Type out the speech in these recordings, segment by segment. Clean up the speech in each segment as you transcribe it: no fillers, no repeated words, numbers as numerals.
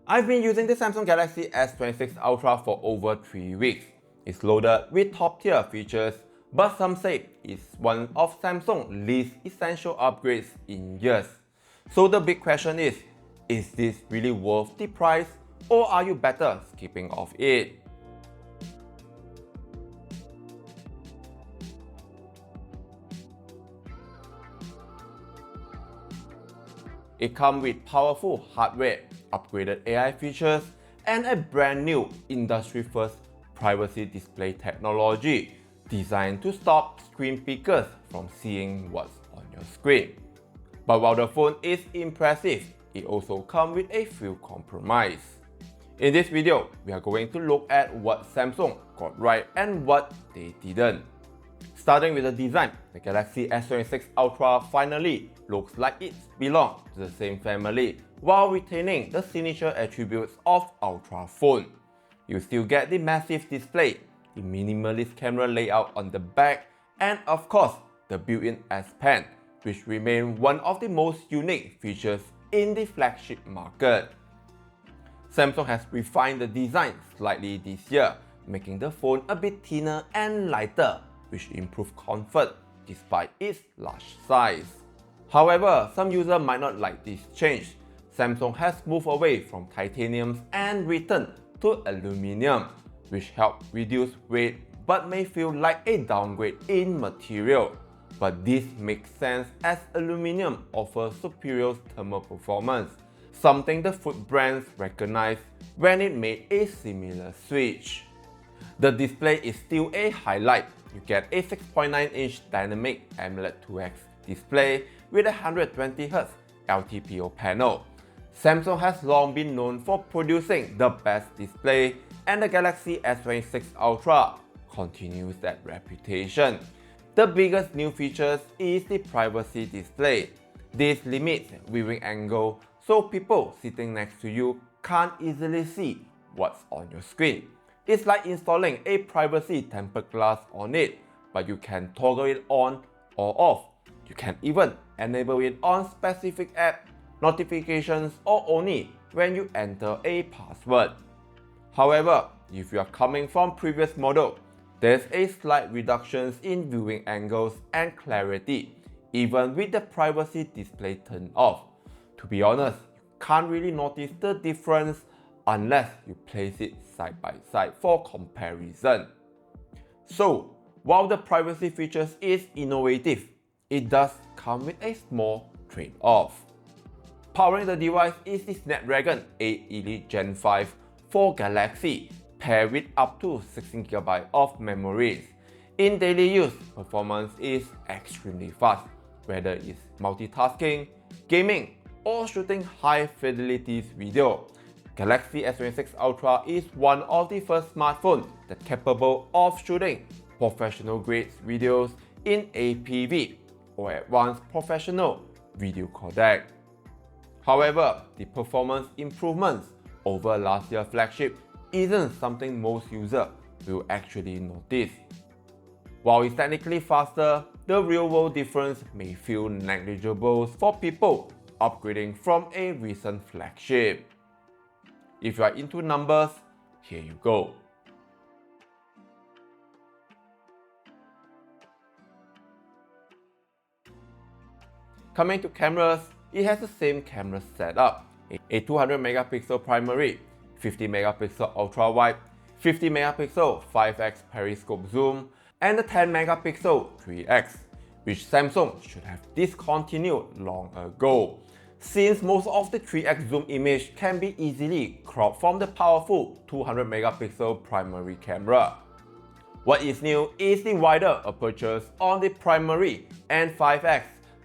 I've been using the Samsung Galaxy S26 Ultra for over 3 weeks. It's loaded with top-tier features, but some say it's one of Samsung's least essential upgrades in years. So the big question is this really worth the price, or are you better skipping off it? It comes with powerful hardware, upgraded AI features, and a brand new industry-first privacy display technology designed to stop screen peekers from seeing what's on your screen. But while the phone is impressive, it also comes with a few compromises. In this video, we are going to look at what Samsung got right and what they didn't. Starting with the design, the Galaxy S26 Ultra finally looks like it belongs to the same family while retaining the signature attributes of Ultra phone. You still get the massive display, the minimalist camera layout on the back, and of course, the built-in S Pen, which remain one of the most unique features in the flagship market. Samsung has refined the design slightly this year, making the phone a bit thinner and lighter, which improves comfort despite its large size. However, some users might not like this change. Samsung has moved away from titanium and returned to aluminum, which help reduce weight but may feel like a downgrade in material. But this makes sense as aluminum offers superior thermal performance, something the food brands recognized when it made a similar switch. The display is still a highlight. You get a 6.9-inch dynamic AMOLED 2X display with a 120Hz LTPO panel. Samsung has long been known for producing the best display, and the Galaxy S26 Ultra continues that reputation. The biggest new features is the privacy display. This limits viewing angle so people sitting next to you can't easily see what's on your screen. It's like installing a privacy tempered glass on it, but you can toggle it on or off. You can even enable it on specific app notifications or only when you enter a password. However, if you are coming from previous model, there's a slight reduction in viewing angles and clarity, even with the privacy display turned off. To be honest, you can't really notice the difference unless you place it side by side for comparison. So, while the privacy features is innovative, it does come with a small trade-off. Powering the device is the Snapdragon 8 Elite Gen 5 for Galaxy, paired with up to 16GB of memories. In daily use, performance is extremely fast, whether it's multitasking, gaming, or shooting high-fidelity video. Galaxy S26 Ultra is one of the first smartphones that's capable of shooting professional-grade videos in APV, or Advanced Professional Video Codec. However, the performance improvements over last year's flagship isn't something most users will actually notice. While it's technically faster, the real-world difference may feel negligible for people upgrading from a recent flagship. If you are into numbers, here you go. Coming to cameras, it has the same camera setup: a 200MP primary, 50MP ultra-wide, 50MP 5x periscope zoom, and a 10MP 3x, which Samsung should have discontinued long ago, since most of the 3x zoom image can be easily cropped from the powerful 200MP primary camera. What is new is the wider apertures on the primary and 5x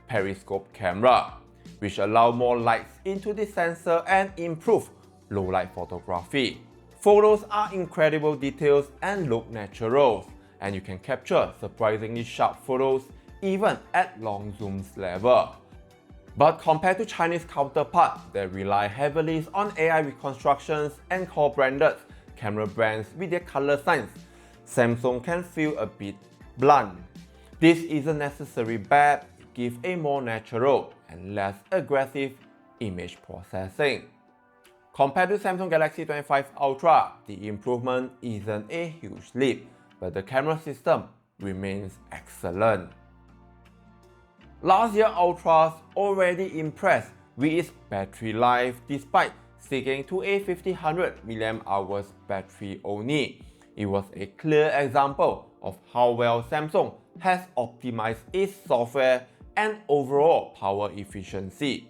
periscope camera, which allow more lights into the sensor and improve low-light photography. Photos are incredible details and look natural, and you can capture surprisingly sharp photos even at long zooms level. But compared to Chinese counterparts that rely heavily on AI reconstructions and co-branded camera brands with their color signs, Samsung can feel a bit blunt. This isn't necessarily bad, it gives a more natural and less aggressive image processing. Compared to Samsung Galaxy S25 Ultra, the improvement isn't a huge leap, but the camera system remains excellent. Last year Ultra's already impressed with its battery life despite sticking to a 1500 mAh battery only. It was a clear example of how well Samsung has optimized its software and overall power efficiency.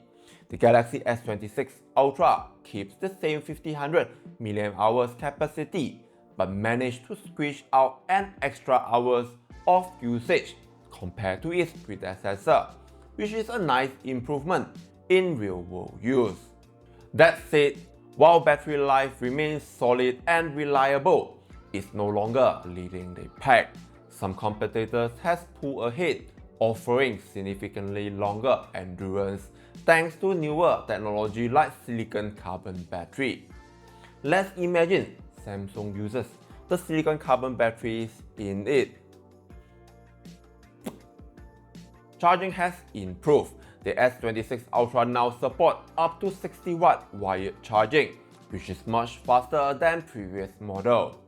The Galaxy S26 Ultra keeps the same 1500 mAh capacity but managed to squeeze out an extra hours of usage compared to its predecessor, which is a nice improvement in real-world use. That said, while battery life remains solid and reliable, it's no longer leading the pack. Some competitors has pulled ahead, offering significantly longer endurance thanks to newer technology like silicon carbon battery. Let's imagine Samsung uses the silicon carbon batteries in it. Charging has improved. The S26 Ultra now supports up to 60 watt wired charging, which is much faster than previous model.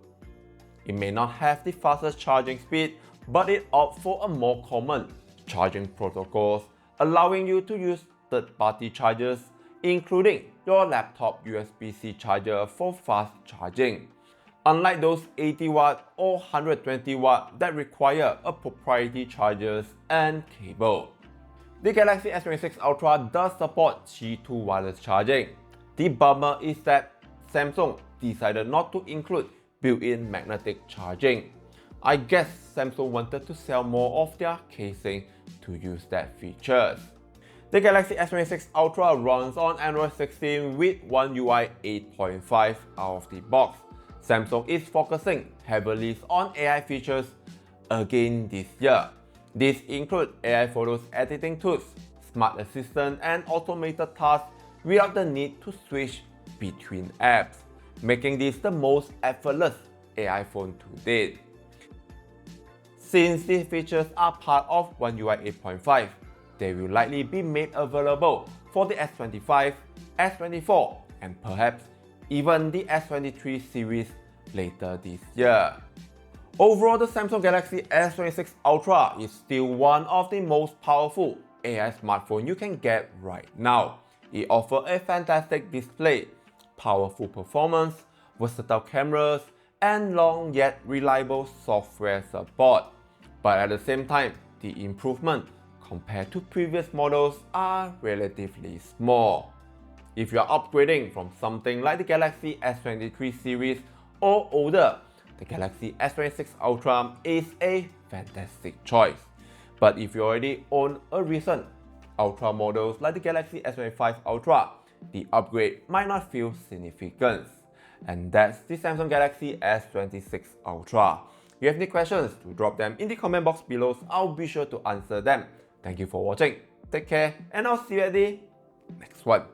It may not have the fastest charging speed, but it opts for a more common charging protocols, allowing you to use third-party chargers, including your laptop USB-C charger for fast charging, unlike those 80 watt or 120 watt that require a proprietary chargers and cable. The Galaxy S26 Ultra does support Qi 2 wireless charging. The bummer is that Samsung decided not to include built-in magnetic charging. I guess Samsung wanted to sell more of their casing to use that features. The Galaxy S26 Ultra runs on Android 16 with One UI 8.5 out of the box. Samsung is focusing heavily on AI features again this year. These include AI photos editing tools, smart assistant and automated tasks without the need to switch between apps, making this the most effortless AI phone to date. Since these features are part of One UI 8.5, they will likely be made available for the S25, S24 and perhaps even the S23 series later this year. Overall, the Samsung Galaxy S26 Ultra is still one of the most powerful AI smartphones you can get right now. It offers a fantastic display, powerful performance, versatile cameras, and long yet reliable software support. But at the same time, the improvement compared to previous models are relatively small. If you are upgrading from something like the Galaxy S23 series or older, the Galaxy S26 Ultra is a fantastic choice. But if you already own a recent Ultra models like the Galaxy S25 Ultra, the upgrade might not feel significant. And that's the Samsung Galaxy S26 Ultra. If you have any questions, do drop them in the comment box below, so I'll be sure to answer them. Thank you for watching, take care, and I'll see you at the next one.